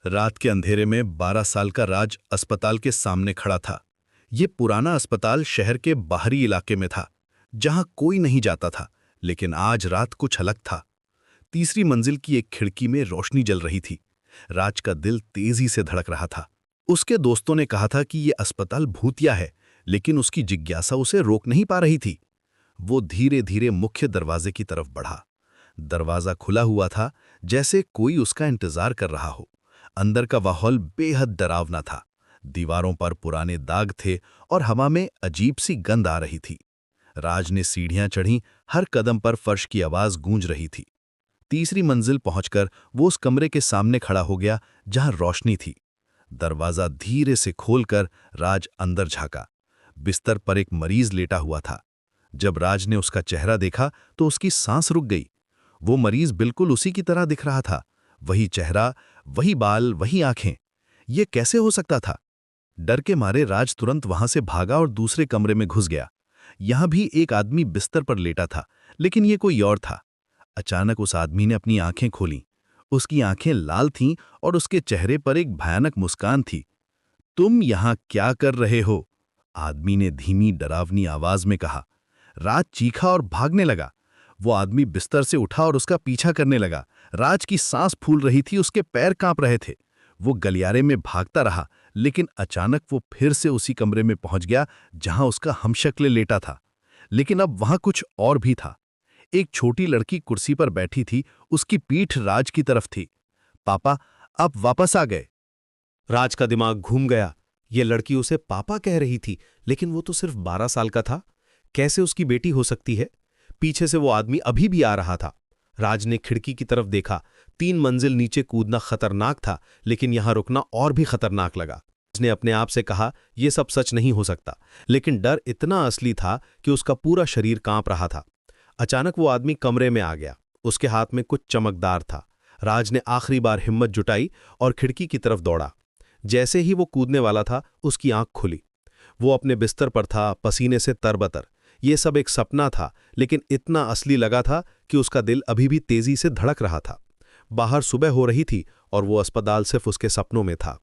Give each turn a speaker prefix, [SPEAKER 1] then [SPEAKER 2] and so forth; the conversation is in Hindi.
[SPEAKER 1] रात के अंधेरे में 12 साल का राज अस्पताल के सामने खड़ा था। ये पुराना अस्पताल शहर के बाहरी इलाके में था, जहां कोई नहीं जाता था। लेकिन आज रात कुछ अलग था। तीसरी मंजिल की एक खिड़की में रोशनी जल रही थी। राज का दिल तेजी से धड़क रहा था। उसके दोस्तों ने कहा था कि ये अस्पताल भूतिया है, लेकिन उसकी जिज्ञासा उसे रोक नहीं पा रही थी। वो धीरे धीरे मुख्य दरवाजे की तरफ बढ़ा। दरवाजा खुला हुआ था, जैसे कोई उसका इंतजार कर रहा हो। अंदर का माहौल बेहद डरावना था। दीवारों पर पुराने दाग थे और हवा में अजीब सी गंध आ रही थी। राज ने सीढ़ियां चढ़ीं, हर कदम पर फर्श की आवाज गूंज रही थी। तीसरी मंजिल पहुंचकर वो उस कमरे के सामने खड़ा हो गया जहां रोशनी थी। दरवाजा धीरे से खोलकर राज अंदर झांका। बिस्तर पर एक मरीज लेटा हुआ था। जब राज ने उसका चेहरा देखा तो उसकी सांस रुक गई। वो मरीज बिल्कुल उसी की तरह दिख रहा था। वही चेहरा, वही बाल, वही आंखें। ये कैसे हो सकता था? डर के मारे राज तुरंत वहां से भागा और दूसरे कमरे में घुस गया। यहां भी एक आदमी बिस्तर पर लेटा था, लेकिन ये कोई और था। अचानक उस आदमी ने अपनी आंखें खोलीं। उसकी आंखें लाल थीं और उसके चेहरे पर एक भयानक मुस्कान थी। तुम यहां क्या कर रहे हो? आदमी ने धीमी डरावनी आवाज में कहा। राज चीखा और भागने लगा। वो आदमी बिस्तर से उठा और उसका पीछा करने लगा। राज की सांस फूल रही थी, उसके पैर कांप रहे थे। वो गलियारे में भागता रहा, लेकिन अचानक वो फिर से उसी कमरे में पहुंच गया जहां उसका हमशक्ल लेटा था। लेकिन अब वहां कुछ और भी था। एक छोटी लड़की कुर्सी पर बैठी थी, उसकी पीठ राज की तरफ थी। पापा, आप वापस आ गए।
[SPEAKER 2] राज का दिमाग घूम गया। ये लड़की उसे पापा कह रही थी, लेकिन वो तो सिर्फ 12 साल का था। कैसे उसकी बेटी हो सकती है? पीछे से वो आदमी अभी भी आ रहा था। राज ने खिड़की की तरफ देखा। 3 मंजिल नीचे कूदना खतरनाक था, लेकिन यहां रुकना और भी खतरनाक लगा। राज ने अपने आप से कहा, यह सब सच नहीं हो सकता, लेकिन डर इतना असली था कि उसका पूरा शरीर कांप रहा था। अचानक वो आदमी कमरे में आ गया। उसके हाथ में कुछ चमकदार था। राज ने आखिरी बार हिम्मत जुटाई और खिड़की की तरफ दौड़ा। जैसे ही वो कूदने वाला था, उसकी आंख खुली। वो अपने बिस्तर पर था, पसीने से तरबतर। ये सब एक सपना था, लेकिन इतना असली लगा था कि उसका दिल अभी भी तेजी से धड़क रहा था। बाहर सुबह हो रही थी और वो अस्पताल सिर्फ उसके सपनों में था।